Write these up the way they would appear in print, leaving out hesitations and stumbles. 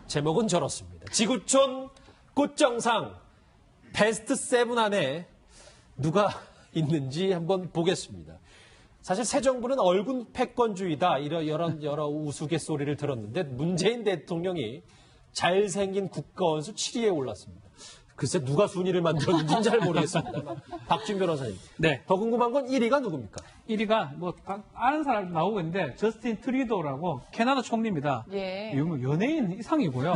제목은 저렇습니다. 지구촌 꽃정상 베스트 7 안에 누가 있는지 한번 보겠습니다. 사실 새 정부는 얼굴 패권주의다 이런 여러 우스갯소리를 들었는데 문재인 대통령이 잘생긴 국가원수 7위에 올랐습니다. 글쎄 누가 순위를 만들었는지는 잘 모르겠습니다. 박준 변호사님. 네. 더 궁금한 건 1위가 누굽니까? 1위가 뭐 아는 사람 나오고 있는데 저스틴 트리도라고 캐나다 총리입니다. 예. 이거 뭐 연예인 이상이고요.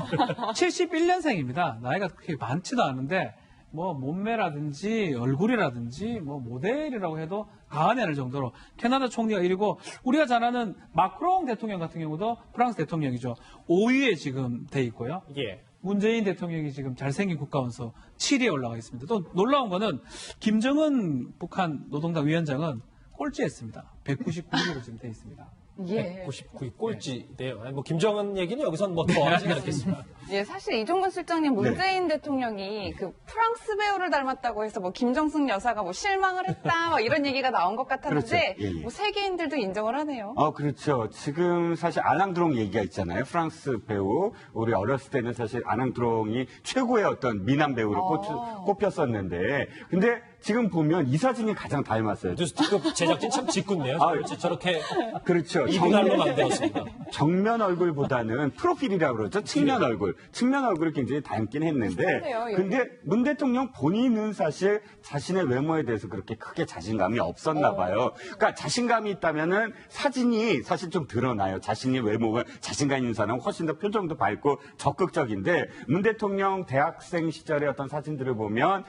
71년생입니다. 나이가 그렇게 많지도 않은데 뭐 몸매라든지 얼굴이라든지 뭐 모델이라고 해도 과언이 아닐 정도로 캐나다 총리가 1위고 우리가 잘 아는 마크롱 대통령 같은 경우도 프랑스 대통령이죠. 5위에 지금 돼 있고요. 예. 문재인 대통령이 지금 잘생긴 국가원수 7위에 올라가 있습니다. 또 놀라운 거는 김정은 북한 노동당 위원장은 꼴찌했습니다. 199위로 지금 돼 있습니다. 예. 199위 꼴찌네요. 뭐 김정은 얘기는 여기선 뭐 더 하진 않겠습니다. 예, 사실 이종건 실장님 문재인 대통령이 그 프랑스 배우를 닮았다고 해서 뭐 김정숙 여사가 뭐 실망을 했다 뭐 이런 얘기가 나온 것 같았는데 그렇죠. 예, 예. 뭐 세계인들도 인정을 하네요. 그렇죠. 지금 사실 아낭드롱 얘기가 있잖아요. 프랑스 배우. 우리 어렸을 때는 사실 아낭드롱이 최고의 어떤 미남 배우로 꼽혔었는데 근데 지금 보면 이 사진이 가장 닮았어요. 뉴스티급 제작진 참 짓궂네요. 저렇게 그렇죠. 이분할로 만들었습니다. 정면 얼굴보다는 프로필이라고 그러죠. 측면 얼굴. 측면 얼굴을 굉장히 닮긴 했는데 비슷하네요, 여기. 근데 문 대통령 본인은 사실 자신의 외모에 대해서 그렇게 크게 자신감이 없었나 봐요. 그러니까 자신감이 있다면은 사진이 사실 좀 드러나요. 자신이 외모가 자신감 있는 사람은 훨씬 더 표정도 밝고 적극적인데 문 대통령 대학생 시절의 어떤 사진들을 보면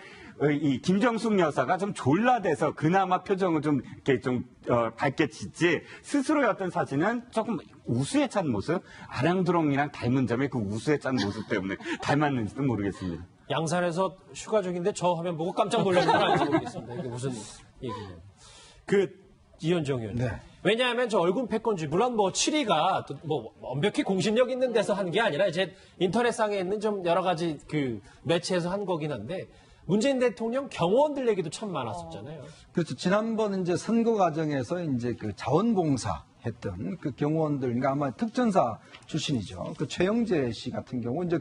이 김정숙 여사가 좀 졸라대서 그나마 표정을 좀 이렇게 좀 밝게 짓지 스스로의 어떤 사진은 조금 우수에 찬 모습 아랑드롱이랑 닮은 점에 그 우수에 찬 모습 때문에 닮았는지도 모르겠습니다. 양산에서 휴가 중인데 저 화면 보고 깜짝 놀란 건 아닌지 모르겠습니다. 이게 무슨 얘기냐면 이현정 의원님. 네. 왜냐하면 저 얼굴 패권주의 물론 뭐 7위가 뭐 완벽히 공신력 있는 데서 한 게 아니라 이제 인터넷상에 있는 좀 여러 가지 그 매체에서 한 거긴 한데 문재인 대통령 경호원들 얘기도 참 많았었잖아요. 그렇죠. 지난번 이제 선거 과정에서 이제 그 자원봉사 했던 그 경호원들, 그러니까 아마 특전사 출신이죠. 그 최영재 씨 같은 경우 이제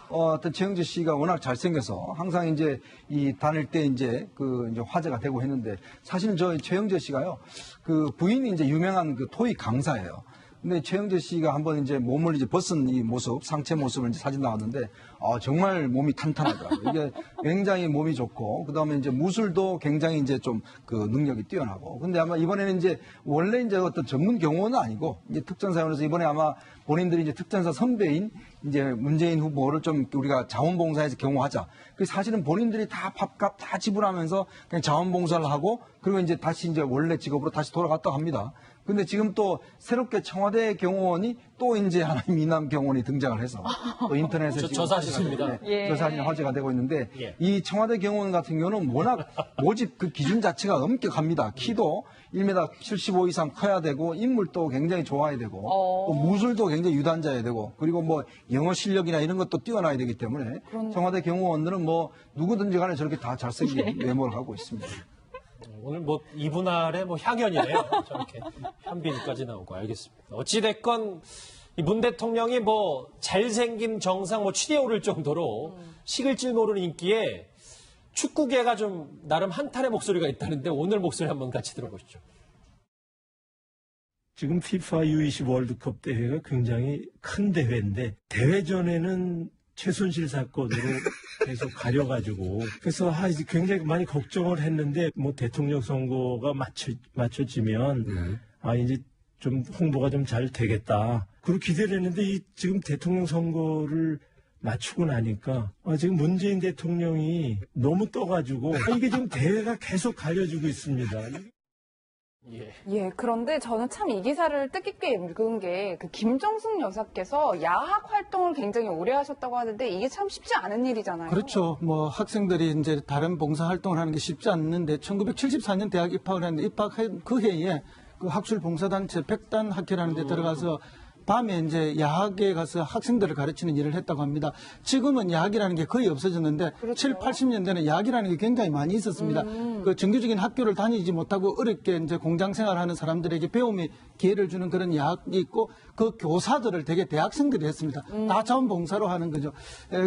어떤 최영재 씨가 워낙 잘생겨서 항상 이제 이 다닐 때 이제 이제 화제가 되고 했는데 사실은 저 최영재 씨가요. 그 부인이 이제 유명한 그 토익 강사예요. 근데 최영재 씨가 한번 이제 몸을 이제 벗은 이 모습, 상체 모습을 이제 사진 나왔는데, 정말 몸이 탄탄하더라고요. 이게 굉장히 몸이 좋고, 그 다음에 이제 무술도 굉장히 이제 좀 그 능력이 뛰어나고. 근데 아마 이번에는 이제 원래 이제 어떤 전문 경호는 아니고, 이제 특전사원에서 이번에 아마 본인들이 이제 특전사 선배인 이제 문재인 후보를 좀 우리가 자원봉사에서 경호하자. 그 사실은 본인들이 다 밥값 다 지불하면서 그냥 자원봉사를 하고, 그리고 이제 다시 이제 원래 직업으로 다시 돌아갔다 합니다. 근데 지금 또 새롭게 청와대 경호원이 또 이제 하나의 미남 경호원이 등장을 해서 또 인터넷에 저 사진입니다. 예. 저 사진이 화제가 되고 있는데 예. 이 청와대 경호원 같은 경우는 워낙 모집 그 기준 자체가 엄격합니다. 키도 1m 75 이상 커야 되고 인물도 굉장히 좋아야 되고 또 무술도 굉장히 유단자야 되고 그리고 뭐 영어 실력이나 이런 것도 뛰어나야 되기 때문에 청와대 경호원들은 뭐 누구든지 간에 저렇게 다 잘생긴 외모를 갖고 있습니다. 오늘 뭐 이분할의 뭐 향연이네요. 저렇게 현빈까지 나오고 알겠습니다. 어찌됐건 이 문 대통령이 뭐 잘생긴 정상 뭐 7위에 오를 정도로 식을 줄 모르는 인기에 축구계가 좀 나름 한탄의 목소리가 있다는데 오늘 목소리 한번 같이 들어보시죠. 지금 FIFA U20 월드컵 대회가 굉장히 큰 대회인데 대회 전에는 최순실 사건으로 계속 가려가지고 그래서 이제 굉장히 많이 걱정을 했는데 뭐 대통령 선거가 맞춰지면 이제 좀 홍보가 좀 잘 되겠다. 그리고 기대를 했는데 지금 대통령 선거를 맞추고 나니까 지금 문재인 대통령이 너무 떠가지고 이게 지금 대회가 계속 가려지고 있습니다. 예, 그런데 저는 참 이 기사를 뜻깊게 읽은 게 그 김정숙 여사께서 야학 활동을 굉장히 오래 하셨다고 하는데 이게 참 쉽지 않은 일이잖아요. 그렇죠. 뭐 학생들이 이제 다른 봉사 활동을 하는 게 쉽지 않는데 1974년 대학 입학을 했는데 입학한 그 해에 그 학술 봉사단체 백단 학회라는 데 들어가서 밤에 이제 야학에 가서 학생들을 가르치는 일을 했다고 합니다. 지금은 야학이라는 게 거의 없어졌는데 7, 80년대는 야학이라는 게 굉장히 많이 있었습니다. 그 정규적인 학교를 다니지 못하고 어렵게 이제 공장 생활하는 사람들에게 배움의 기회를 주는 그런 야학이 있고 그 교사들을 되게 대학생들이 했습니다. 다 자원봉사로 하는 거죠.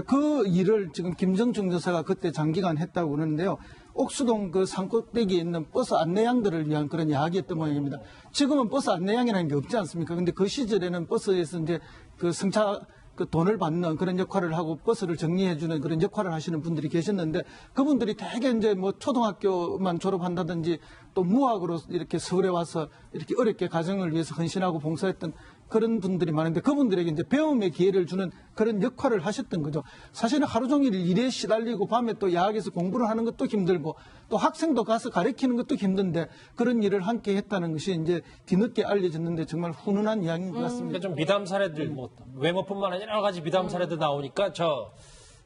그 일을 지금 김정중 여사가 그때 장기간 했다고 그러는데요. 옥수동 그 산꼭대기에 있는 버스 안내양들을 위한 그런 야학이었던 모양입니다. 지금은 버스 안내양이라는 게 없지 않습니까? 근데 그 시절에는 버스에서 이제 그 승차 그 돈을 받는 그런 역할을 하고 버스를 정리해주는 그런 역할을 하시는 분들이 계셨는데 그분들이 되게 이제 뭐 초등학교만 졸업한다든지 또 무학으로 이렇게 서울에 와서 이렇게 어렵게 가정을 위해서 헌신하고 봉사했던 그런 분들이 많은데 그분들에게 이제 배움의 기회를 주는 그런 역할을 하셨던 거죠. 사실은 하루 종일 일에 시달리고 밤에 또 야학에서 공부를 하는 것도 힘들고 또 학생도 가서 가르치는 것도 힘든데 그런 일을 함께 했다는 것이 이제 뒤늦게 알려졌는데 정말 훈훈한 이야기인 것 같습니다. 그러니까 좀 미담 사례들, 뭐 외모뿐만 아니라 여러 가지 미담 사례들 나오니까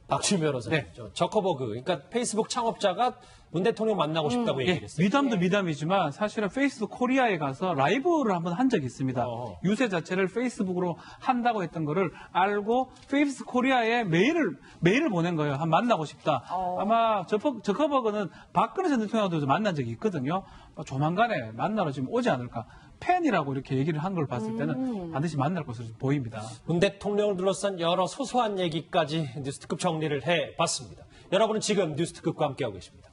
박준 변호사님, 저커버그, 그러니까 페이스북 창업자가 문 대통령 만나고 싶다고 얘기를 했어요. 미담도 미담이지만 사실은 페이스북 코리아에 가서 라이브를 한번 한 적이 있습니다. 유세 자체를 페이스북으로 한다고 했던 거를 알고 페이스북 코리아에 메일을 보낸 거예요. 한 만나고 싶다. 아마 저커버그는 박근혜 전 대통령도 만난 적이 있거든요. 조만간에 만나러 지금 오지 않을까. 팬이라고 이렇게 얘기를 한 걸 봤을 때는 반드시 만날 것으로 보입니다. 문 대통령을 둘러싼 여러 소소한 얘기까지 뉴스특급 정리를 해봤습니다. 여러분은 지금 뉴스특급과 함께하고 계십니다.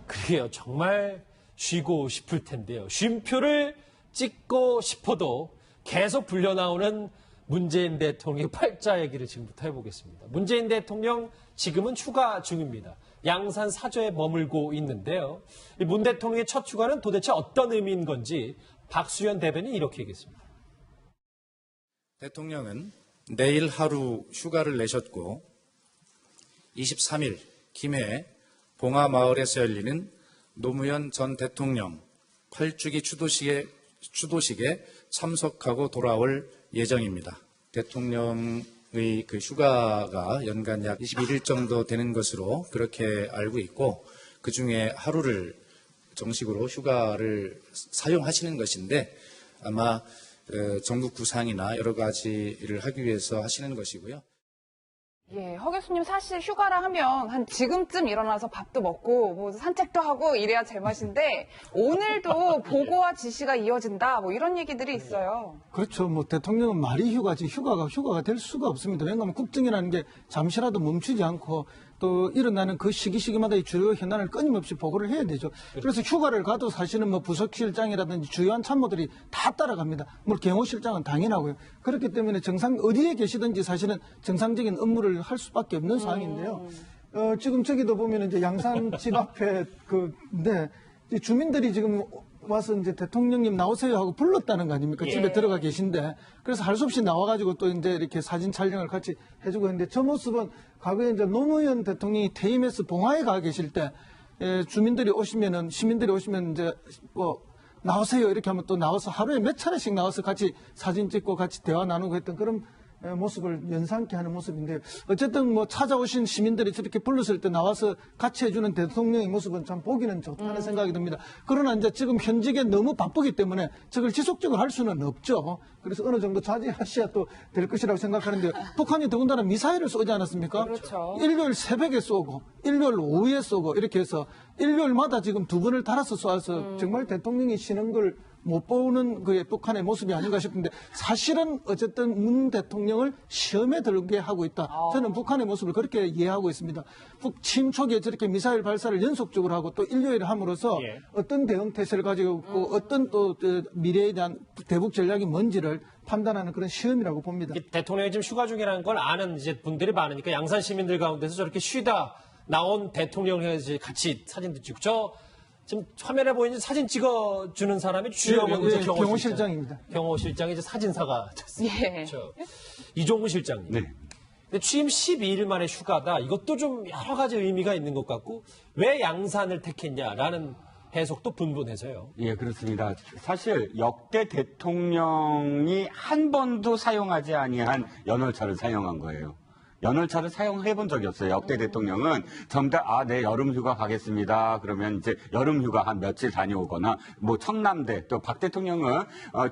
그래요. 정말 쉬고 싶을 텐데요. 쉼표를 찍고 싶어도 계속 불려나오는 문재인 대통령의 팔자 얘기를 지금부터 해보겠습니다. 문재인 대통령 지금은 휴가 중입니다. 양산 사저에 머물고 있는데요. 이 문 대통령의 첫 휴가는 도대체 어떤 의미인 건지 박수현 대변인이 이렇게 얘기했습니다. 대통령은 내일 하루 휴가를 내셨고 23일 김해 봉하마을에서 열리는 노무현 전 대통령 8주기 추도식에 참석하고 돌아올 예정입니다. 대통령의 그 휴가가 연간 약 21일 정도 되는 것으로 그렇게 알고 있고 그중에 하루를 정식으로 휴가를 사용하시는 것인데 아마 전국 구상이나 여러 가지를 하기 위해서 하시는 것이고요. 예, 허 교수님 사실 휴가라 하면 한 지금쯤 일어나서 밥도 먹고 뭐 산책도 하고 이래야 제맛인데 오늘도 보고와 지시가 이어진다 뭐 이런 얘기들이 있어요. 그렇죠. 뭐 대통령은 말이 휴가지 휴가가 될 수가 없습니다. 왜냐하면 국정이라는 게 잠시라도 멈추지 않고 또 일어나는 그 시기마다 이 주요 현안을 끊임없이 보고를 해야 되죠. 그래서 휴가를 가도 사실은 뭐 부속실장이라든지 주요한 참모들이 다 따라갑니다. 물론 경호실장은 당연하고요. 그렇기 때문에 어디에 계시든지 사실은 정상적인 업무를 할 수밖에 없는 상황인데요. 지금 저기도 보면 이제 양산 집 앞에 이제 주민들이 지금 와서 이제 대통령님 나오세요 하고 불렀다는 거 아닙니까? 집에 들어가 계신데. 그래서 할 수 없이 나와가지고 또 이제 이렇게 사진 촬영을 같이 해주고 있는데 저 모습은 과거에 이제 노무현 대통령이 퇴임해서 봉화에 가 계실 때 시민들이 오시면 이제 뭐 나오세요 이렇게 하면 또 나와서 하루에 몇 차례씩 나와서 같이 사진 찍고 같이 대화 나누고 했던 그런 모습을 연상케 하는 모습인데 어쨌든 뭐 찾아오신 시민들이 저렇게 불렀을 때 나와서 같이 해주는 대통령의 모습은 참 보기는 좋다는 생각이 듭니다. 그러나 이제 지금 현직에 너무 바쁘기 때문에 저걸 지속적으로 할 수는 없죠. 그래서 어느 정도 자제하셔야 또 될 것이라고 생각하는데 북한이 더군다나 미사일을 쏘지 않았습니까? 그렇죠. 일요일 새벽에 쏘고 일요일 오후에 쏘고 이렇게 해서 일요일마다 지금 2번을 달아서 쏘아서 정말 대통령이 쉬는 걸 못 보는 그 북한의 모습이 아닌가 싶은데 사실은 어쨌든 문 대통령을 시험에 들게 하고 있다. 저는 북한의 모습을 그렇게 이해하고 있습니다. 취임 초기에 저렇게 미사일 발사를 연속적으로 하고 또 일요일에 함으로써 어떤 대응 태세를 가지고 있고 어떤 또 미래에 대한 대북 전략이 뭔지를 판단하는 그런 시험이라고 봅니다. 대통령이 지금 휴가 중이라는 걸 아는 이제 분들이 많으니까 양산 시민들 가운데서 저렇게 쉬다 나온 대통령이 이제 같이 사진도 찍고 지금 화면에 보이는 사진 찍어주는 사람이 주영은 이제 경호실장입니다. 경호실장이 이제 사진사가 됐습니다. 예. 그렇죠. 이종훈 실장님. 네. 근데 취임 12일 만에 휴가다. 이것도 좀 여러 가지 의미가 있는 것 같고 왜 양산을 택했냐라는 해석도 분분해서요. 예, 그렇습니다. 사실 역대 대통령이 한 번도 사용하지 아니한 연월차를 사용한 거예요. 연월차를 사용해 본 적이 없어요. 역대 대통령은 전부 다, 네, 여름 휴가 가겠습니다. 그러면 이제 여름 휴가 한 며칠 다녀오거나, 뭐, 청남대, 또 박 대통령은,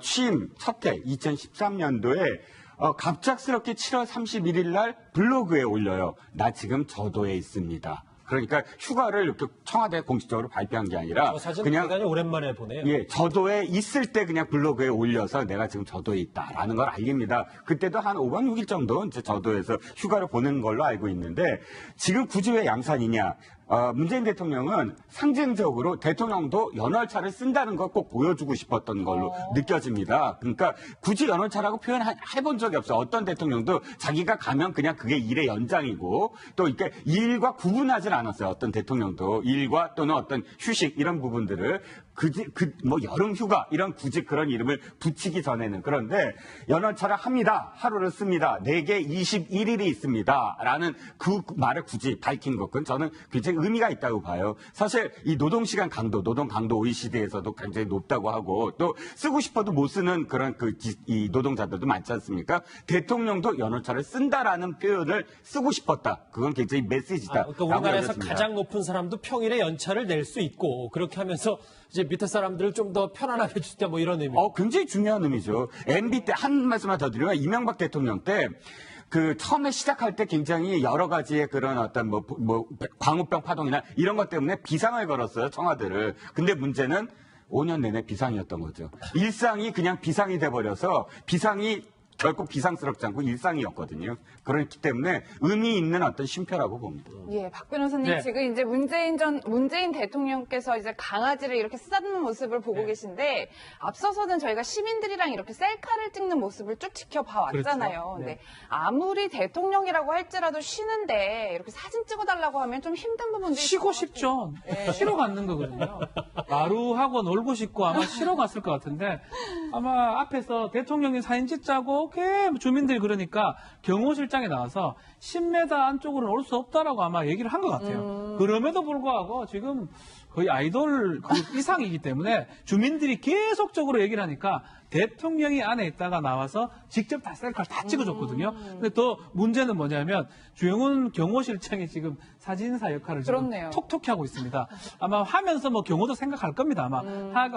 취임 첫 해, 2013년도에, 갑작스럽게 7월 31일 날 블로그에 올려요. 나 지금 저도에 있습니다. 그러니까 휴가를 이렇게 청와대에 공식적으로 발표한 게 아니라 저 사진 그냥 대단히 오랜만에 보네요. 예, 저도에 있을 때 그냥 블로그에 올려서 내가 지금 저도에 있다라는 걸 알립니다. 그때도 한 5박 6일 정도 이제 저도에서 휴가를 보낸 걸로 알고 있는데 지금 굳이 왜 양산이냐? 문재인 대통령은 상징적으로 대통령도 연월차를 쓴다는 걸 꼭 보여주고 싶었던 걸로 느껴집니다. 그러니까 굳이 연월차라고 표현해본 적이 없어요. 어떤 대통령도 자기가 가면 그냥 그게 일의 연장이고 또 이렇게 일과 구분하진 않았어요. 어떤 대통령도 일과 또는 어떤 휴식 이런 부분들을 뭐 여름 휴가 이런 굳이 그런 이름을 붙이기 전에는 그런데 연월차를 합니다. 하루를 씁니다. 4개 21일이 있습니다. 라는 그 말을 굳이 밝힌 것은 저는 굉장히 의미가 있다고 봐요. 사실 이 노동시간 강도, 노동 강도 OECD에서도 굉장히 높다고 하고 또 쓰고 싶어도 못 쓰는 그런 이 노동자들도 많지 않습니까? 대통령도 연월차를 쓴다라는 표현을 쓰고 싶었다. 그건 굉장히 메시지다. 그러니까 우리나라에서 가장 높은 사람도 평일에 연차를 낼 수 있고 그렇게 하면서 이제 밑에 사람들을 좀 더 편안하게 해주자 뭐 이런 의미. 굉장히 중요한 의미죠. MB 때 한 말씀만 더 드리면 이명박 대통령 때 처음에 시작할 때 굉장히 여러 가지의 그런 어떤 광우병 파동이나 이런 것 때문에 비상을 걸었어요, 청와대를. 근데 문제는 5년 내내 비상이었던 거죠. 일상이 그냥 비상이 돼버려서 비상이 결국 비상스럽지 않고 일상이었거든요. 그렇기 때문에 의미 있는 어떤 쉼표라고 봅니다. 예, 박 변호사님 네. 지금 이제 문재인 대통령께서 이제 강아지를 이렇게 쓰다듬는 모습을 보고 계신데 앞서서는 저희가 시민들이랑 이렇게 셀카를 찍는 모습을 쭉 지켜봐 왔잖아요. 그렇죠. 네. 근데 아무리 대통령이라고 할지라도 쉬는데 이렇게 사진 찍어달라고 하면 좀 힘든 부분들이 쉬고 있을 것 싶죠. 네. 쉬러 갔는 거거든요. 마루하고 놀고 싶고 아마 쉬러 갔을 것 같은데 아마 앞에서 대통령이 사진 찍자고 주민들이 그러니까 경호실장에 나와서 10m 안쪽으로는 올 수 없다라고 아마 얘기를 한 것 같아요. 그럼에도 불구하고 지금 거의 아이돌 이상이기 때문에 주민들이 계속적으로 얘기를 하니까 대통령이 안에 있다가 나와서 직접 다 셀카를 다 찍어줬거든요. 근데 또 문제는 뭐냐면 주영훈 경호실장이 지금 사진사 역할을 지금 그렇네요. 톡톡히 하고 있습니다. 아마 하면서 뭐 경호도 생각할 겁니다. 아마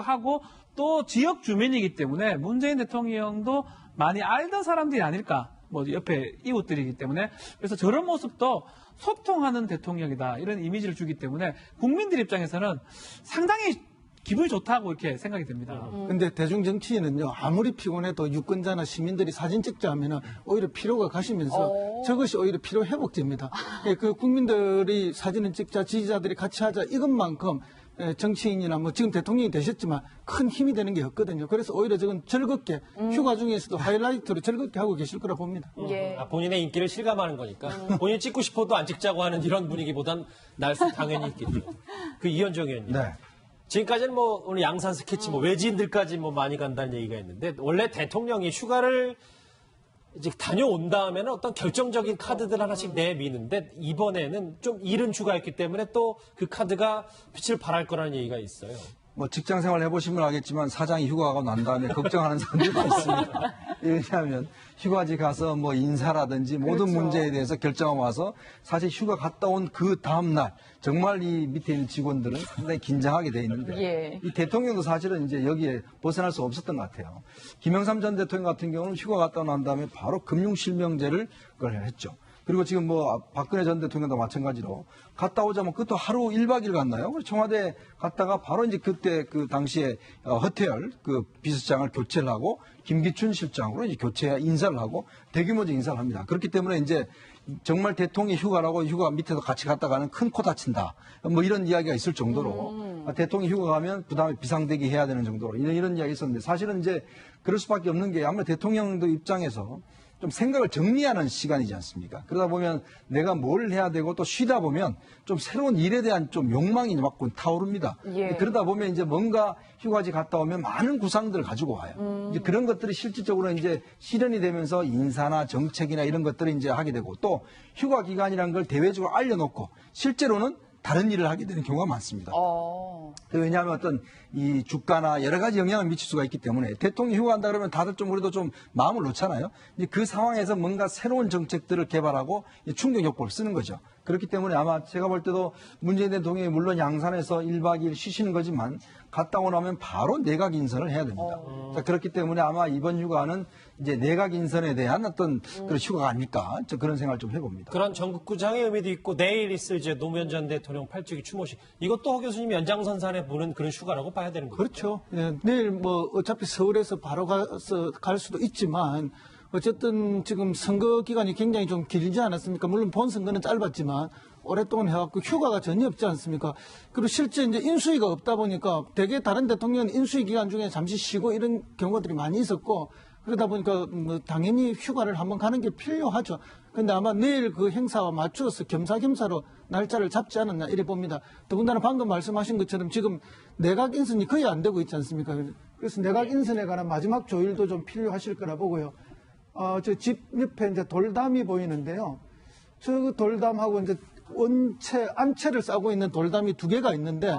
하고 또 지역 주민이기 때문에 문재인 대통령도 많이 알던 사람들이 아닐까. 뭐 옆에 이웃들이기 때문에 그래서 저런 모습도 소통하는 대통령이다 이런 이미지를 주기 때문에 국민들 입장에서는 상당히 기분이 좋다고 이렇게 생각이 됩니다. 근데 대중 정치인은요 아무리 피곤해도 유권자나 시민들이 사진 찍자 하면은 오히려 피로가 가시면서 저것이 오히려 피로 회복제입니다. 예, 그 국민들이 사진을 찍자 지지자들이 같이 하자 이것만큼 정치인이나 뭐 지금 대통령이 되셨지만 큰 힘이 되는 게 없거든요. 그래서 오히려 저건 즐겁게 휴가 중에서도 하이라이트로 즐겁게 하고 계실 거라 봅니다. 예. 본인의 인기를 실감하는 거니까 본인이 찍고 싶어도 안 찍자고 하는 이런 분위기보단 날 수 당연히 있겠죠. 그 이현정 의원님. 네. 지금까지는 뭐 오늘 양산 스케치 뭐 외지인들까지 뭐 많이 간다는 얘기가 있는데 원래 대통령이 휴가를 이제 다녀온 다음에는 어떤 결정적인 카드들 하나씩 내미는데 이번에는 좀 이른 휴가였기 때문에 또 그 카드가 빛을 발할 거라는 얘기가 있어요. 뭐 직장 생활 해보시면 알겠지만 사장이 휴가가 난 다음에 걱정하는 사람들도 있습니다. 왜냐하면 휴가지 가서 뭐 인사라든지 모든 그렇죠. 문제에 대해서 결정하고 와서 사실 휴가 갔다 온 그 다음날 정말 이 밑에 있는 직원들은 상당히 긴장하게 돼 있는데 예. 이 대통령도 사실은 이제 여기에 벗어날 수 없었던 것 같아요. 김영삼 전 대통령 같은 경우는 휴가 갔다 난 다음에 바로 금융실명제를 그걸 했죠. 그리고 지금 뭐 박근혜 전 대통령도 마찬가지로 갔다 오자면 그것도 하루 1박 2일 갔나요? 청와대 갔다가 바로 이제 그때 그 당시에 허태열 그 비서장을 교체를 하고 김기춘 실장으로 이제 교체 인사를 하고 대규모적 인사를 합니다. 그렇기 때문에 이제 정말 대통령이 휴가라고 휴가 밑에서 같이 갔다 가는 큰 코 다친다. 뭐 이런 이야기가 있을 정도로 대통령이 휴가 가면 그다음에 비상대기 해야 되는 정도로 이런 이야기 있었는데 사실은 이제 그럴 수밖에 없는 게 아무래도 대통령도 입장에서 좀 생각을 정리하는 시간이지 않습니까? 그러다 보면 내가 뭘 해야 되고 또 쉬다 보면 좀 새로운 일에 대한 좀 욕망이 막 타오릅니다. 예. 그러다 보면 이제 뭔가 휴가지 갔다 오면 많은 구상들을 가지고 와요. 이제 그런 것들이 실질적으로 이제 실현이 되면서 인사나 정책이나 이런 것들을 이제 하게 되고 또 휴가 기간이라는 걸 대외적으로 알려놓고 실제로는 다른 일을 하게 되는 경우가 많습니다. 왜냐하면 어떤 이 주가나 여러 가지 영향을 미칠 수가 있기 때문에 대통령 휴가한다 그러면 다들 좀 우리도 좀 마음을 놓잖아요. 이제 그 상황에서 뭔가 새로운 정책들을 개발하고 충격 요법을 쓰는 거죠. 그렇기 때문에 아마 제가 볼 때도 문재인 대통령이 물론 양산에서 1박 2일 쉬시는 거지만 갔다 오고 나면 바로 내각 인선을 해야 됩니다. 자, 그렇기 때문에 아마 이번 휴가는 이제 내각 인선에 대한 어떤 그런 휴가가 아닐까 저 그런 생각을 좀 해봅니다. 그런 전국구장의 의미도 있고 내일 있을 이제 노무현 전 대통령 8주기 추모식 이것도 허 교수님 연장선상에 보는 그런 휴가라고 봐야 되는 거죠. 그렇죠. 예, 내일 뭐 어차피 서울에서 바로 가서 갈 수도 있지만 어쨌든 지금 선거 기간이 굉장히 좀 길지 않았습니까? 물론 본 선거는 짧았지만 오랫동안 해왔고 휴가가 전혀 없지 않습니까? 그리고 실제 이제 인수위가 없다 보니까 대개 다른 대통령은 인수위 기간 중에 잠시 쉬고 이런 경우들이 많이 있었고 그러다 보니까 뭐 당연히 휴가를 한번 가는 게 필요하죠. 근데 아마 내일 그 행사와 맞추어서 겸사겸사로 날짜를 잡지 않았나 이래 봅니다. 더군다나 방금 말씀하신 것처럼 지금 내각 인선이 거의 안 되고 있지 않습니까? 그래서 내각 인선에 관한 마지막 조율도 좀 필요하실 거라 보고요. 저 집 옆에 이제 돌담이 보이는데요. 저 돌담하고 이제 안채를 싸고 있는 돌담이 2개가 있는데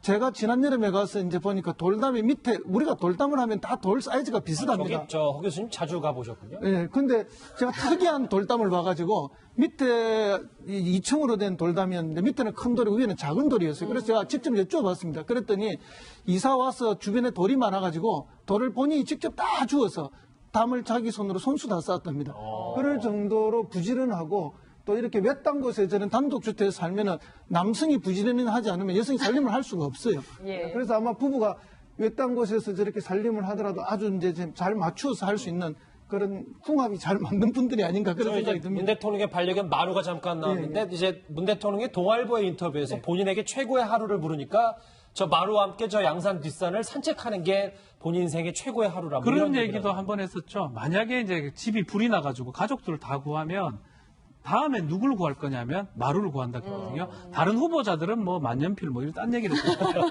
제가 지난 여름에 가서 이제 보니까 돌담이 밑에 우리가 돌담을 하면 다 돌 사이즈가 비슷합니다. 저기 허 교수님 자주 가보셨군요. 예, 근데 제가 특이한 돌담을 봐가지고 밑에 2층으로 된 돌담이었는데 밑에는 큰 돌이고 위에는 작은 돌이었어요. 그래서 제가 직접 여쭤봤습니다. 그랬더니 이사 와서 주변에 돌이 많아가지고 돌을 본인이 직접 다 주워서 담을 자기 손으로 손수 다 쌓았답니다. 그럴 정도로 부지런하고 또 이렇게 외딴 곳에 저는 단독주택에 살면은 남성이 부지런히 하지 않으면 여성이 살림을 할 수가 없어요. 예. 그래서 아마 부부가 외딴 곳에서 저렇게 살림을 하더라도 아주 이제 잘 맞추어서 할 수 있는 그런 궁합이 잘 맞는 분들이 아닌가 그런 생각이 문 듭니다. 대통령의 반려견 마루가 잠깐 나왔는데 이제 문 대통령이 동아일보의 인터뷰에서 본인에게 최고의 하루를 부르니까 저 마루와 함께 저 양산 뒷산을 산책하는 게 본인 인생의 최고의 하루라고 그런 이런 얘기도 얘기를 한 번 했었죠. 만약에 이제 집이 불이 나가지고 가족들을 다 구하면 다음에 누굴 구할 거냐면 마루를 구한다 했거든요. 다른 후보자들은 뭐 만년필 뭐 이런 딴 얘기를 했어요.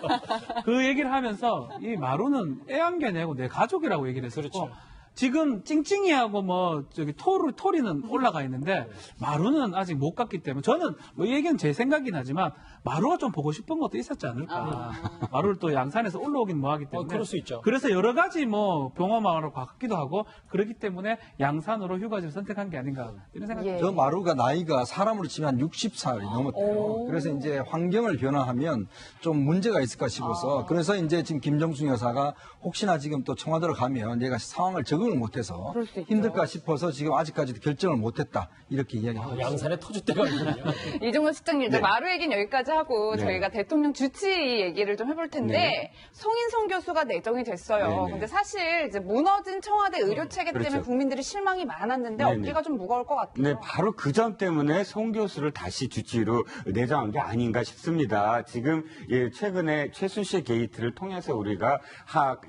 그 얘기를 하면서 이 마루는 애완견이고 내 가족이라고 얘기를 했었고 그렇죠. 지금 찡찡이하고 뭐 저기 토리는 올라가 있는데 마루는 아직 못 갔기 때문에 저는 뭐 이 얘기는 제 생각이긴 하지만 마루가 좀 보고 싶은 것도 있었지 않을까. 마루를 또 양산에서 올라오긴 뭐하기 때문에. 그럴 수 있죠. 그래서 여러 가지 뭐 병화마을로 갔기도 하고 그렇기 때문에 양산으로 휴가지를 선택한 게 아닌가 이런 생각이 예. 저 마루가 나이가 사람으로 치면 한 60살이 넘었대요. 그래서 이제 환경을 변화하면 좀 문제가 있을까 싶어서 그래서 이제 지금 김정숙 여사가 혹시나 지금 또 청와대로 가면 얘가 상황을 적응을 못해서 그럴 수 있죠. 힘들까 싶어서 지금 아직까지도 결정을 못했다 이렇게 이야기하고 있습니다. 양산에 터줏대가 있군요. 이종호 실장님, 이제 마루 얘기는 여기까지 하고 네. 저희가 대통령 주치 얘기를 좀 해볼 텐데 네. 송인성 교수가 내정이 됐어요. 네네. 근데 사실 이제 무너진 청와대 의료 체계 때문에 그렇죠. 국민들이 실망이 많았는데 네네. 어깨가 좀 무거울 것 같아요. 네, 바로 그 점 때문에 송 교수를 다시 주치의로 내정한 게 아닌가 싶습니다. 지금 최근에 최순실 게이트를 통해서 우리가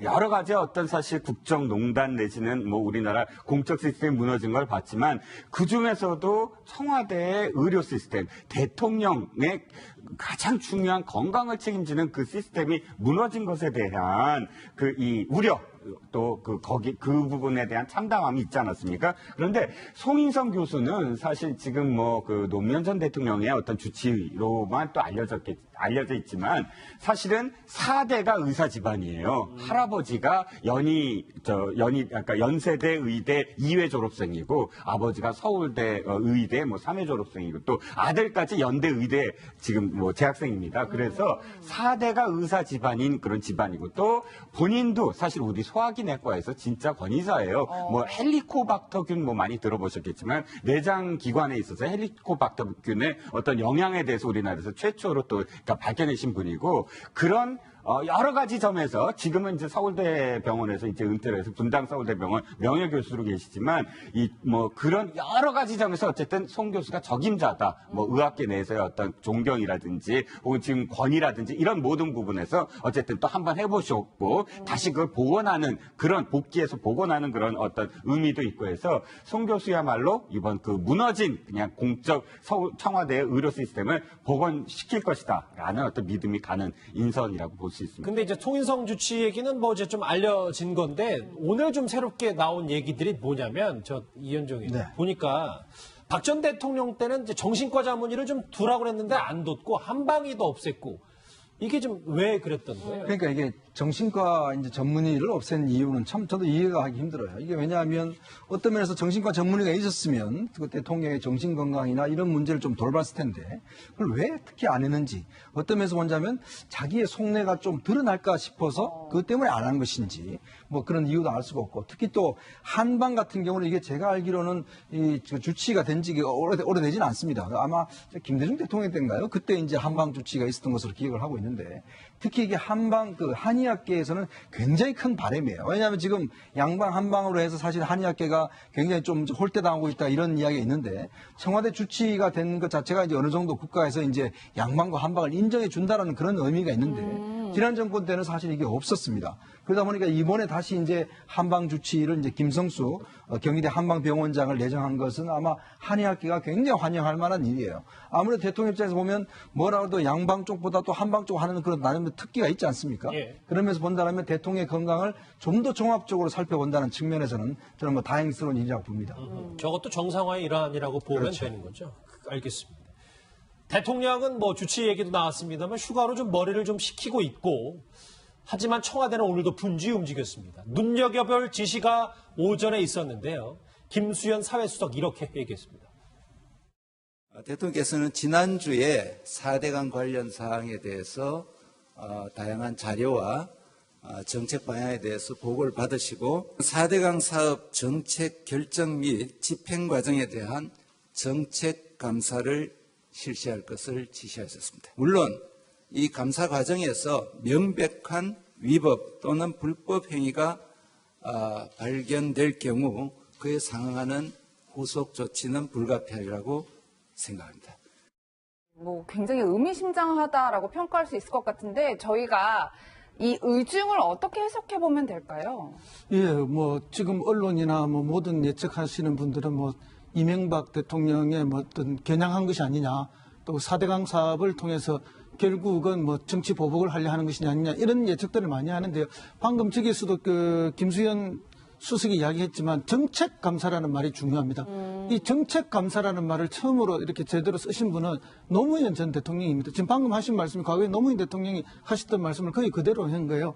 여러 가지 어떤 사실 국정농단 내지는 뭐 우리나라 공적 시스템 무너진 걸 봤지만 그 중에서도 청와대의 의료 시스템, 대통령의 가장 중요한 건강을 책임지는 그 시스템이 무너진 것에 대한 이 우려 또 그 부분에 대한 참담함이 있지 않았습니까? 그런데 송인성 교수는 사실 지금 뭐 그 노무현 전 대통령의 어떤 주치의로만 또 알려져 있지만 사실은 4대가 의사 집안이에요. 할아버지가 그러니까 연세대 의대 2회 졸업생이고 아버지가 서울대 의대 뭐 3회 졸업생이고 또 아들까지 연대 의대 지금 뭐 재학생입니다. 그래서 4대가 의사 집안인 그런 집안이고 또 본인도 사실 우리 소화기 내과에서 진짜 권위자예요. 뭐 헬리코박터균 뭐 많이 들어보셨겠지만 내장 기관에 있어서 헬리코박터균의 어떤 영향에 대해서 우리나라에서 최초로 또 그러니까 밝혀내신 분이고 그런 여러 가지 점에서 지금은 이제 서울대병원에서 이제 은퇴를 해서 분당 서울대병원 명예교수로 계시지만 그런 여러 가지 점에서 어쨌든 송 교수가 적임자다. 뭐 의학계 내에서의 어떤 존경이라든지 혹은 지금 권위라든지 이런 모든 부분에서 어쨌든 또 한번 해보셨고 다시 그걸 복원하는 그런 복귀해서 복원하는 그런 어떤 의미도 있고 해서 송 교수야말로 이번 그 무너진 그냥 공적 청와대의 의료 시스템을 복원시킬 것이다라는 어떤 믿음이 가는 인선이라고 볼 수 있습니다. 근데 이제 송인성 주치 얘기는 뭐 이제 좀 알려진 건데 오늘 좀 새롭게 나온 얘기들이 뭐냐면 저 이현종이 네. 보니까 박 전 대통령 때는 이제 정신과 자문의를 좀 두라고 했는데 안 뒀고 한방위도 없앴고 이게 좀 왜 그랬던 거예요? 그러니까 이게 정신과 이제 전문의를 없앤 이유는 참 저도 이해가 하기 힘들어요. 이게 왜냐하면 어떤 면에서 정신과 전문의가 있었으면 그 대통령의 정신 건강이나 이런 문제를 좀 돌봤을 텐데 그걸 왜 특히 안 했는지 어떤 면에서 보자면 자기의 속내가 좀 드러날까 싶어서 그것 때문에 안 한 것인지 뭐 그런 이유도 알 수가 없고 특히 또 한방 같은 경우는 이게 제가 알기로는 이 주치의가 된 지가 오래되지는 않습니다. 아마 김대중 대통령 때인가요? 그때 이제 한방 주치의가 있었던 것으로 기억을 하고 있는데 특히 이게 한방 그 한의학계에서는 굉장히 큰 바람이에요. 왜냐하면 지금 양방 한방으로 해서 사실 한의학계가 굉장히 좀 홀대당하고 있다 이런 이야기가 있는데 청와대 주치의가 된 것 자체가 이제 어느 정도 국가에서 이제 양방과 한방을 인정해 준다라는 그런 의미가 있는데 지난 정권 때는 사실 이게 없었습니다. 그러다 보니까 이번에 다시 이제 한방 주치의를 이제 김성수 경희대 한방병원장을 내정한 것은 아마 한의학계가 굉장히 환영할 만한 일이에요. 아무래도 대통령 입장에서 보면 뭐라도 양방 쪽보다 또 한방 쪽 하는 그런 나름의 특기가 있지 않습니까? 예. 그러면서 본다면 대통령의 건강을 좀 더 종합적으로 살펴본다는 측면에서는 저는 뭐 다행스러운 일이라고 봅니다. 저것도 정상화의 일환이라고 보면 그렇죠. 되는 거죠. 알겠습니다. 대통령은 뭐 주치 얘기도 나왔습니다만 휴가로 좀 머리를 좀 식히고 있고 하지만 청와대는 오늘도 분주히 움직였습니다. 눈여겨볼 지시가 오전에 있었는데요. 김수현 사회수석 이렇게 얘기했습니다. 대통령께서는 지난주에 4대강 관련 사항에 대해서 다양한 자료와 정책 방향에 대해서 보고를 받으시고 4대강 사업 정책 결정 및 집행 과정에 대한 정책 감사를 실시할 것을 지시하셨습니다. 물론 이 감사 과정에서 명백한 위법 또는 불법 행위가 발견될 경우 그에 상응하는 후속 조치는 불가피하리라고 생각합니다. 뭐 굉장히 의미심장하다라고 평가할 수 있을 것 같은데 저희가 이 의중을 어떻게 해석해 보면 될까요? 예, 뭐 지금 언론이나 뭐 모든 예측하시는 분들은 뭐 이명박 대통령의 뭐 어떤 겨냥한 것이 아니냐, 또 4대강 사업을 통해서 결국은 뭐 정치 보복을 하려 하는 것이 아니냐 이런 예측들을 많이 하는데요. 방금 저기서도 그 김수현 수석이 이야기했지만 정책 감사라는 말이 중요합니다. 이 정책 감사라는 말을 처음으로 이렇게 제대로 쓰신 분은 노무현 전 대통령입니다. 지금 방금 하신 말씀이 과거에 노무현 대통령이 하셨던 말씀을 거의 그대로 한 거예요.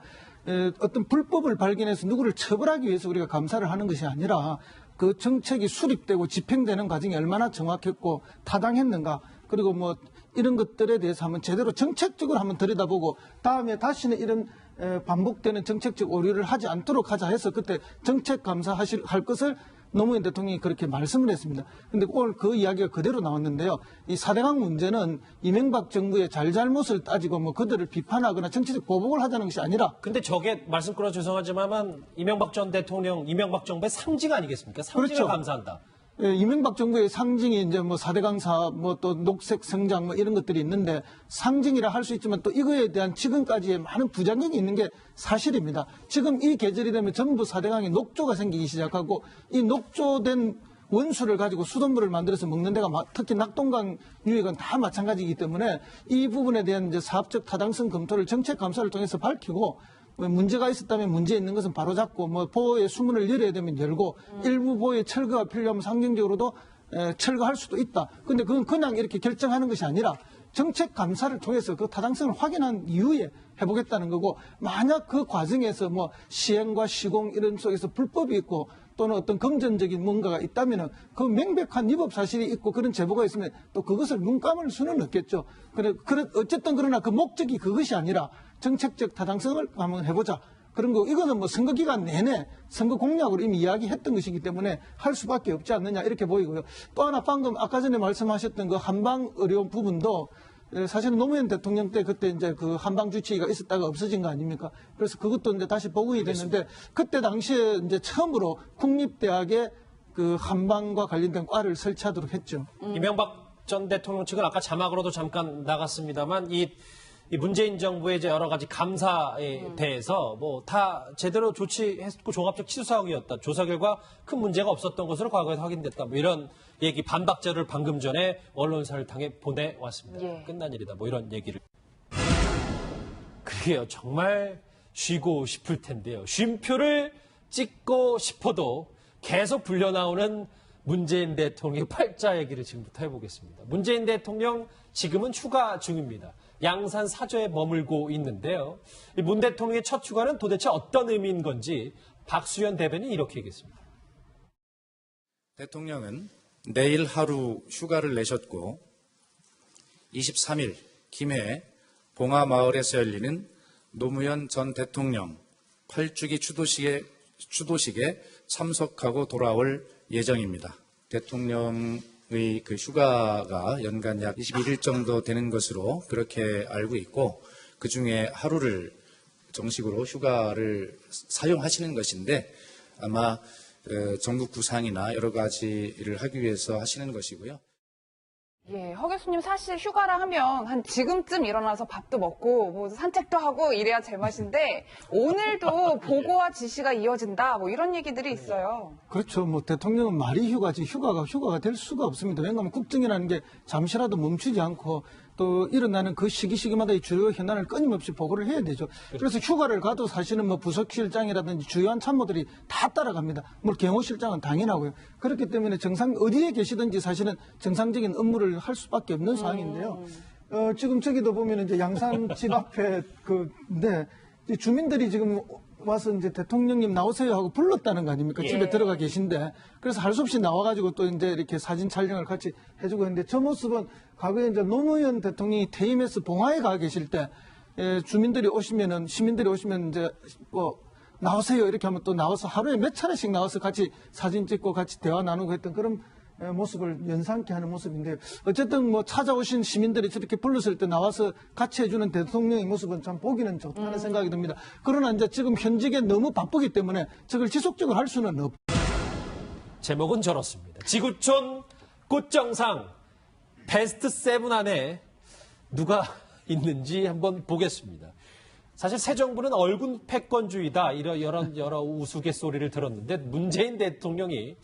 어떤 불법을 발견해서 누구를 처벌하기 위해서 우리가 감사를 하는 것이 아니라 그 정책이 수립되고 집행되는 과정이 얼마나 정확했고 타당했는가, 그리고 뭐 이런 것들에 대해서 한번 제대로 정책적으로 한번 들여다보고 다음에 다시는 이런 반복되는 정책적 오류를 하지 않도록 하자 해서 그때 정책 감사할 것을 노무현 대통령이 그렇게 말씀을 했습니다. 그런데 오늘 그 이야기가 그대로 나왔는데요. 이 4대강 문제는 이명박 정부의 잘잘못을 따지고 뭐 그들을 비판하거나 정치적 보복을 하자는 것이 아니라 근데 저게 말씀 끊어 죄송하지만 이명박 전 대통령, 이명박 정부의 상징 아니겠습니까? 상징을 그렇죠. 감사한다. 예, 이명박 정부의 상징이 이제 뭐 4대강 사업, 뭐 또 녹색 성장 뭐 이런 것들이 있는데 상징이라 할 수 있지만 또 이거에 대한 지금까지의 많은 부작용이 있는 게 사실입니다. 지금 이 계절이 되면 전부 4대강에 녹조가 생기기 시작하고 이 녹조된 원수를 가지고 수돗물을 만들어서 먹는 데가 특히 낙동강 유역은 다 마찬가지이기 때문에 이 부분에 대한 이제 사업적 타당성 검토를 정책 감사를 통해서 밝히고 문제가 있었다면 문제 있는 것은 바로잡고 뭐 보호의 수문을 열어야 되면 열고 일부 보호의 철거가 필요하면 상징적으로도 철거할 수도 있다. 그런데 그건 그냥 이렇게 결정하는 것이 아니라 정책 감사를 통해서 그 타당성을 확인한 이후에 해보겠다는 거고, 만약 그 과정에서 뭐 시행과 시공 이런 속에서 불법이 있고 또는 어떤 금전적인 뭔가가 있다면은 그 명백한 위법 사실이 있고 그런 제보가 있으면 또 그것을 눈 감을 수는 없겠죠. 어쨌든 그러나 그 목적이 그것이 아니라 정책적 타당성을 한번 해보자. 그런 거, 이거는 뭐 선거 기간 내내 선거 공약으로 이미 이야기했던 것이기 때문에 할 수밖에 없지 않느냐 이렇게 보이고요. 또 하나 방금 아까 전에 말씀하셨던 그 한방 의료 부분도 사실은 노무현 대통령 때 그때 이제 그 한방 주치의가 있었다가 없어진 거 아닙니까? 그래서 그것도 이제 다시 복원이 됐는데 그때 당시에 이제 처음으로 국립대학에 그 한방과 관련된 과를 설치하도록 했죠. 이명박 전 대통령 측은 아까 자막으로도 잠깐 나갔습니다만 이 문재인 정부의 이제 여러 가지 감사에 대해서 뭐 다 제대로 조치했고 종합적 치수사항이었다. 조사 결과 큰 문제가 없었던 것으로 과거에 확인됐다. 뭐 이런 얘기 반박자를 방금 전에 언론사를 통해 보내왔습니다. 예. 끝난 일이다. 뭐 이런 얘기를. 그게요. 정말 쉬고 싶을 텐데요. 쉼표를 찍고 싶어도 계속 불려나오는 문재인 대통령의 팔자 얘기를 지금부터 해보겠습니다. 문재인 대통령 지금은 휴가 중입니다. 양산 사저에 머물고 있는데요. 이 문 대통령의 첫 휴가는 도대체 어떤 의미인 건지 박수현 대변인이 이렇게 얘기했습니다. 대통령은 내일 하루 휴가를 내셨고 23일 김해 봉하마을에서 열리는 노무현 전 대통령 8주기 추도식에 참석하고 돌아올 예정입니다. 대통령의 그 휴가가 연간 약 21일 정도 되는 것으로 그렇게 알고 있고 그 중에 하루를 정식으로 휴가를 사용하시는 것인데 아마 전국 구상이나 여러 가지를 하기 위해서 하시는 것이고요. 예, 허 교수님 사실 휴가라 하면 한 지금쯤 일어나서 밥도 먹고 뭐 산책도 하고 이래야 제맛인데 오늘도 보고와 지시가 이어진다 뭐 이런 얘기들이 있어요. 그렇죠. 뭐 대통령은 말이 휴가지 휴가가 될 수가 없습니다. 왜냐하면 국정이라는 게 잠시라도 멈추지 않고 또 일어나는 그 시기마다 이 주요 현안을 끊임없이 보고를 해야 되죠. 그래서 휴가를 가도 사실은 뭐 부속실장이라든지 주요한 참모들이 다 따라갑니다. 물론 경호실장은 당연하고요. 그렇기 때문에 어디에 계시든지 사실은 정상적인 업무를 할 수밖에 없는 상황인데요. 지금 저기도 보면 이제 양산 집 앞에 이제 주민들이 지금 와서 이제 대통령님 나오세요 하고 불렀다는 거 아닙니까? 집에 들어가 계신데. 그래서 할 수 없이 나와가지고 또 이제 이렇게 사진 촬영을 같이 해주고 있는데 저 모습은 과거에 이제 노무현 대통령이 퇴임해서 봉화에 가 계실 때 시민들이 오시면 이제 뭐 나오세요 이렇게 하면 또 나와서 하루에 몇 차례씩 나와서 같이 사진 찍고 같이 대화 나누고 했던 그런 모습을 연상케 하는 모습인데 어쨌든 뭐 찾아오신 시민들이 저렇게 불렀을 때 나와서 같이 해주는 대통령의 모습은 참 보기는 좋다는 생각이 듭니다. 그러나 이제 지금 현직에 너무 바쁘기 때문에 저걸 지속적으로 할 수는 없. 제목은 저렇습니다. 지구촌 꽃정상 베스트 7 안에 누가 있는지 한번 보겠습니다. 사실 새 정부는 얼굴 패권주의다 이런 여러 우스갯소리를 들었는데 문재인 대통령이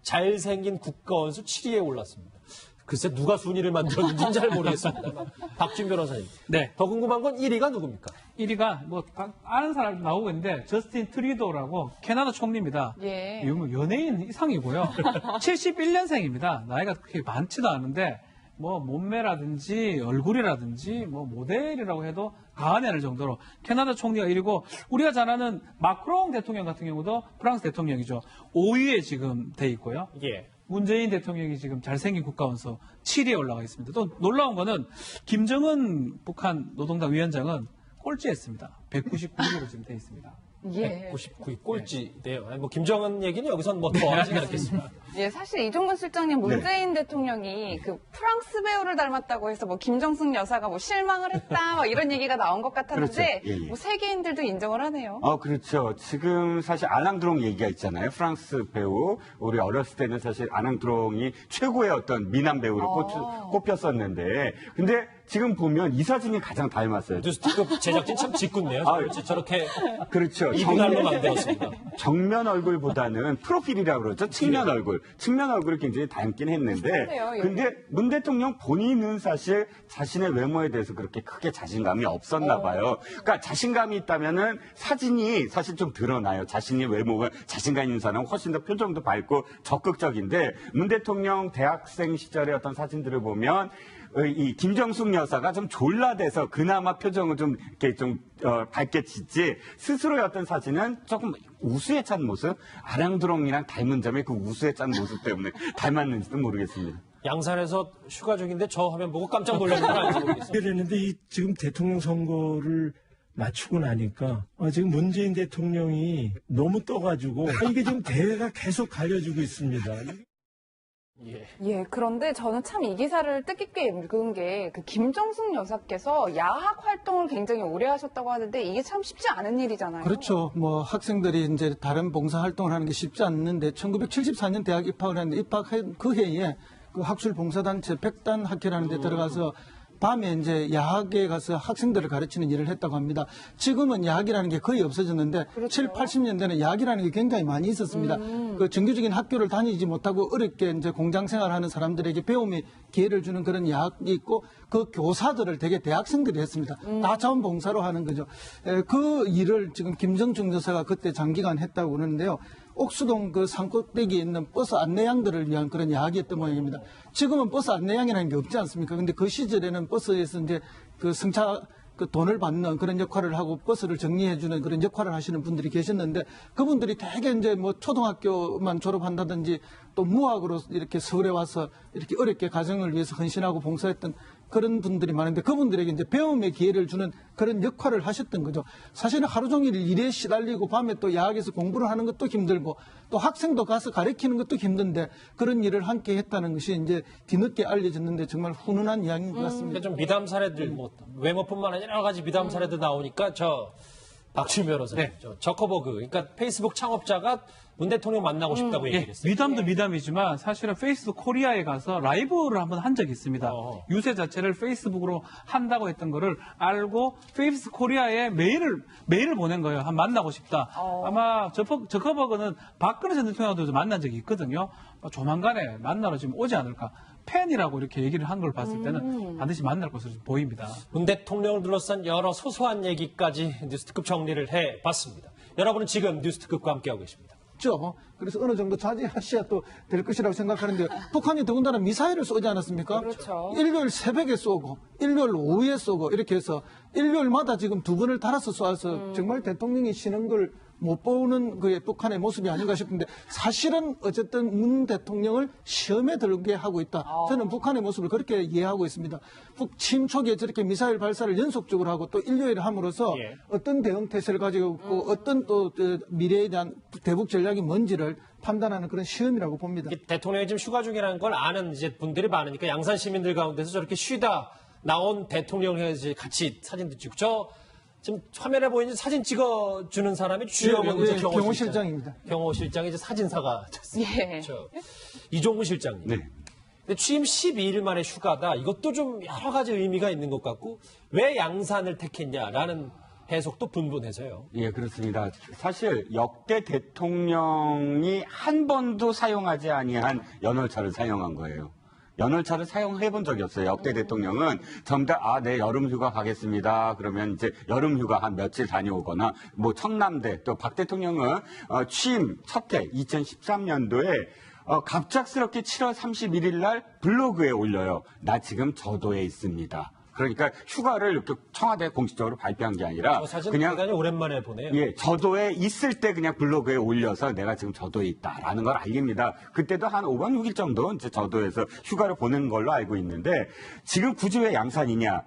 잘생긴 국가원수 7위에 올랐습니다. 글쎄 누가 순위를 만들었는지는 잘 모르겠습니다. 박준 변호사님. 네. 더 궁금한 건 1위가 누굽니까? 1위가 뭐 아는 사람 나오고 있는데 저스틴 트리도라고 캐나다 총리입니다. 예. 이거 뭐 연예인 이상이고요. 71년생입니다. 나이가 그렇게 많지도 않은데 뭐 몸매라든지 얼굴이라든지 뭐 모델이라고 해도 과언이 아닐 정도로 캐나다 총리가 1위고 우리가 잘 아는 마크롱 대통령 같은 경우도 프랑스 대통령이죠. 5위에 지금 돼 있고요. 예. 문재인 대통령이 지금 잘생긴 국가원수 7위에 올라가 있습니다. 또 놀라운 거는 김정은 북한 노동당 위원장은 꼴찌했습니다. 199위로 지금 돼 있습니다. 예. 199위 꼴찌네요. 뭐 김정은 얘기는 여기서는 뭐 더 하지 않겠습니다. 예, 사실 이종건 실장님 문재인 대통령이 그 프랑스 배우를 닮았다고 해서 뭐 김정숙 여사가 뭐 실망을 했다 뭐 이런 얘기가 나온 것 같았는데 그렇죠. 예. 뭐 세계인들도 인정을 하네요. 그렇죠. 지금 사실 아낭드롱 얘기가 있잖아요. 프랑스 배우. 우리 어렸을 때는 사실 아낭드롱이 최고의 어떤 미남 배우로 꼽혔었는데 근데 지금 보면 이 사진이 가장 닮았어요. 뉴스티급 제작진 참 짓궂네요. 저렇게 그렇죠. 이분할로 만들었습니다. 정면 얼굴보다는 프로필이라고 그러죠. 측면 얼굴. 측면 얼굴을 굉장히 닮긴 했는데 비슷하네요, 예. 근데 문 대통령 본인은 사실 자신의 외모에 대해서 그렇게 크게 자신감이 없었나 봐요. 그러니까 자신감이 있다면은 사진이 사실 좀 드러나요. 자신의 외모가 자신감 있는 사람은 훨씬 더 표정도 밝고 적극적인데 문 대통령 대학생 시절의 어떤 사진들을 보면 이 김정숙 여사가 좀 졸라대서 그나마 표정을 좀 이렇게 좀 밝게 짓지 스스로의 어떤 사진은 조금 우수에 찬 모습 아랑드롱이랑 닮은 점에 그 우수에 찬 모습 때문에 닮았는지도 모르겠습니다. 양산에서 휴가 중인데 저 화면 보고 깜짝 놀란 건 아닌지 모르겠습니다. 그랬는데 이 지금 대통령 선거를 마치고 나니까 지금 문재인 대통령이 너무 떠가지고 이게 지금 대회가 계속 가려지고 있습니다. 예, 그런데 저는 참 이 기사를 뜻깊게 읽은 게 그 김정숙 여사께서 야학 활동을 굉장히 오래 하셨다고 하는데 이게 참 쉽지 않은 일이잖아요. 그렇죠. 뭐 학생들이 이제 다른 봉사 활동을 하는 게 쉽지 않는데 1974년 대학 입학을 했는데 입학한 그 해에 그 학술 봉사단체 백단 학회라는 데 들어가서 밤에 이제 야학에 가서 학생들을 가르치는 일을 했다고 합니다. 지금은 야학이라는 게 거의 없어졌는데 그렇죠. 7, 80년대는 야학이라는 게 굉장히 많이 있었습니다. 그 정규적인 학교를 다니지 못하고 어렵게 이제 공장 생활하는 사람들에게 배움의 기회를 주는 그런 야학이 있고 그 교사들을 되게 대학생들이 했습니다. 다 자원봉사로 하는 거죠. 그 일을 지금 김정숙 여사가 그때 장기간 했다고 그러는데요. 옥수동 그 산꼭대기에 있는 버스 안내양들을 위한 그런 이야기였던 모양입니다. 지금은 버스 안내양이라는 게 없지 않습니까? 근데 그 시절에는 버스에서 이제 그 승차 그 돈을 받는 그런 역할을 하고 버스를 정리해주는 그런 역할을 하시는 분들이 계셨는데 그분들이 대개 이제 뭐 초등학교만 졸업한다든지 또 무학으로 이렇게 서울에 와서 이렇게 어렵게 가정을 위해서 헌신하고 봉사했던 그런 분들이 많은데 그분들에게 이제 배움의 기회를 주는 그런 역할을 하셨던 거죠. 사실은 하루 종일 일에 시달리고 밤에 또 야학에서 공부를 하는 것도 힘들고 또 학생도 가서 가르치는 것도 힘든데 그런 일을 함께 했다는 것이 이제 뒤늦게 알려졌는데 정말 훈훈한 이야기인 것 같습니다. 좀 미담 사례들, 뭐 외모뿐만 아니라 여러 가지 미담 사례들 나오니까 박준 변호사님, 저커버그, 그러니까 페이스북 창업자가 문 대통령 만나고 싶다고 얘기를 했어요. 미담도 미담이지만 사실은 페이스북 코리아에 가서 라이브를 한번 한 적이 있습니다. 유세 자체를 페이스북으로 한다고 했던 거를 알고 페이스북 코리아에 메일을 보낸 거예요. 한 만나고 싶다. 아마 저커버그는 박근혜 전 대통령도 만난 적이 있거든요. 조만간에 만나러 지금 오지 않을까. 팬이라고 이렇게 얘기를 한 걸 봤을 때는 반드시 만날 것으로 보입니다. 문 대통령을 둘러싼 여러 소소한 얘기까지 뉴스특급 정리를 해봤습니다. 여러분은 지금 뉴스특급과 함께하고 계십니다. 그래서 어느 정도 자제하셔야 또 될 것이라고 생각하는데 북한이 더군다나 미사일을 쏘지 않았습니까? 그렇죠. 일요일 새벽에 쏘고 일요일 오후에 쏘고 이렇게 해서 일요일마다 지금 2번을 달아서 쏘아서 정말 대통령이 쉬는 걸 못 보는 그 북한의 모습이 아닌가 싶은데 사실은 어쨌든 문 대통령을 시험에 들게 하고 있다. 저는 북한의 모습을 그렇게 이해하고 있습니다. 북 취임 초기에 저렇게 미사일 발사를 연속적으로 하고 또 일요일에 함으로써 어떤 대응 태세를 가지고 있고 어떤 또 미래에 대한 대북 전략이 뭔지를 판단하는 그런 시험이라고 봅니다. 대통령이 지금 휴가 중이라는 걸 아는 이제 분들이 많으니까 양산 시민들 가운데서 저렇게 쉬다 나온 대통령이 이제 같이 사진도 찍고 지금 화면에 보이는 사진 찍어주는 사람이 주영은 이제 경호 실장입니다. 경호 실장이 이제 사진사가 됐습니다. 예. 이종훈 실장님. 네. 근데 취임 12일 만에 휴가다. 이것도 좀 여러 가지 의미가 있는 것 같고 왜 양산을 택했냐라는 해석도 분분해서요. 예, 그렇습니다. 사실 역대 대통령이 한 번도 사용하지 아니한 연월차를 사용한 거예요. 연월차를 사용해 본 적이 없어요. 역대 대통령은 전부 다, 네, 여름 휴가 가겠습니다. 그러면 이제 여름 휴가 한 며칠 다녀오거나, 뭐, 청남대, 또 박 대통령은, 취임 첫 해, 2013년도에, 갑작스럽게 7월 31일 날 블로그에 올려요. 나 지금 저도에 있습니다. 그러니까 휴가를 이렇게 청와대에 공식적으로 발표한 게 아니라 저 사진 그냥 대단히 오랜만에 보네요. 예, 저도에 있을 때 그냥 블로그에 올려서 내가 지금 저도에 있다라는 걸 알립니다. 그때도 한 5박 6일 정도 이제 저도에서 휴가를 보낸 걸로 알고 있는데 지금 굳이 왜 양산이냐?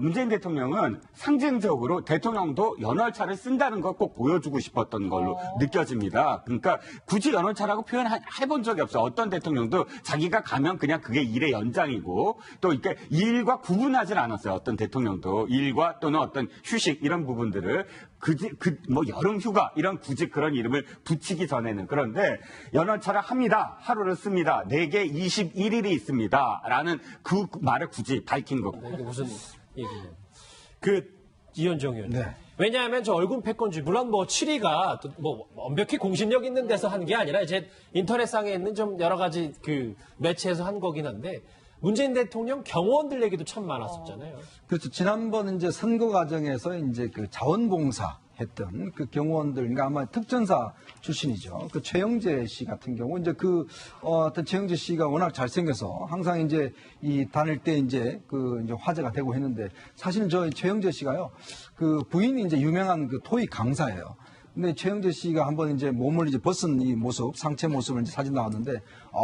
문재인 대통령은 상징적으로 대통령도 연월차를 쓴다는 걸 꼭 보여주고 싶었던 걸로 느껴집니다. 그러니까 굳이 연월차라고 표현해본 적이 없어요. 어떤 대통령도 자기가 가면 그냥 그게 일의 연장이고 또 이렇게 일과 구분하지 않았어요. 어떤 대통령도 일과 또는 어떤 휴식 이런 부분들을 뭐 여름 휴가 이런 굳이 그런 이름을 붙이기 전에는 그런데 연월차를 합니다. 하루를 씁니다. 4개 21일이 있습니다. 라는 그 말을 굳이 밝힌 거고. 이게 무슨 얘기냐. 이현정 의원님. 네. 왜냐하면 저 얼굴 패권주의, 물론 뭐 7위가 뭐 완벽히 공신력 있는 데서 한 게 아니라 이제 인터넷상에 있는 좀 여러 가지 그 매체에서 한 거긴 한데 문재인 대통령 경호원들 얘기도 참 많았었잖아요. 그렇죠. 지난번 이제 선거 과정에서 이제 그 자원봉사 했던 그 경호원들, 그러니까 아마 특전사 출신이죠. 그 최영재 씨 같은 경우, 이제 어떤 최영재 씨가 워낙 잘생겨서 항상 이제 다닐 때 이제 이제 화제가 되고 했는데 사실은 저 최영재 씨가요, 그 부인이 이제 유명한 그 토익 강사예요. 근데 최영재 씨가 한번 이제 몸을 이제 벗은 이 모습, 상체 모습을 이제 사진 나왔는데,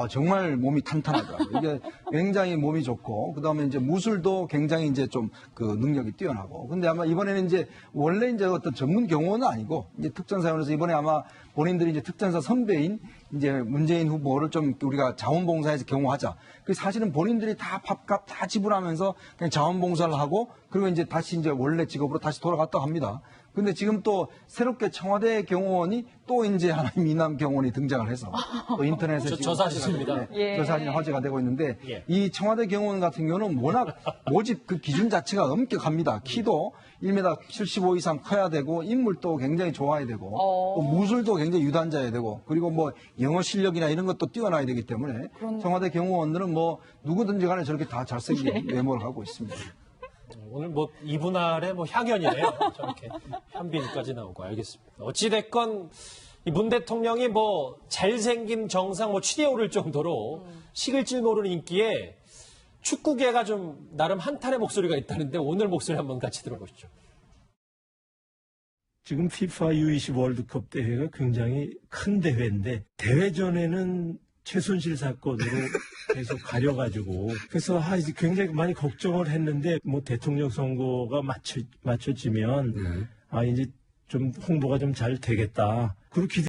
정말 몸이 탄탄하더라고요. 이게 굉장히 몸이 좋고, 그 다음에 이제 무술도 굉장히 이제 좀 그 능력이 뛰어나고. 근데 아마 이번에는 이제 원래 이제 어떤 전문 경호는 아니고, 이제 특전사원에서 이번에 아마 본인들이 이제 특전사 선배인 이제 문재인 후보를 좀 우리가 자원봉사해서 경호하자. 그 사실은 본인들이 다 밥값 다 지불하면서 그냥 자원봉사를 하고, 그리고 이제 다시 이제 원래 직업으로 다시 돌아갔다 합니다. 근데 지금 또 새롭게 청와대 경호원이 또 이제 하나의 미남 경호원이 등장을 해서 또 인터넷에 저 사진입니다. 저 사진이 화제가 되고 있는데 예. 이 청와대 경호원 같은 경우는 워낙 모집 그 기준 자체가 엄격합니다. 키도 1m 75 이상 커야 되고 인물도 굉장히 좋아야 되고 또 무술도 굉장히 유단자야 되고 그리고 뭐 영어 실력이나 이런 것도 뛰어나야 되기 때문에 청와대 경호원들은 뭐 누구든지 간에 저렇게 다 잘생긴 외모를 갖고 있습니다. 오늘 뭐 이분할의 뭐 향연이네요. 저렇게 현빈까지 나오고 알겠습니다. 어찌됐건 이 문 대통령이 뭐 잘생긴 정상 뭐 취대에 오를 정도로 식을 줄 모르는 인기에 축구계가 좀 나름 한탄의 목소리가 있다는데 오늘 목소리 한번 같이 들어보시죠. 지금 FIFA U20 월드컵 대회가 굉장히 큰 대회인데 대회 전에는 최순실 사건으로 계속 가려가지고 그래서 이제 굉장히 많이 걱정을 했는데 뭐 대통령 선거가 맞춰지면 이제 좀 홍보가 좀 잘 되겠다. 그렇게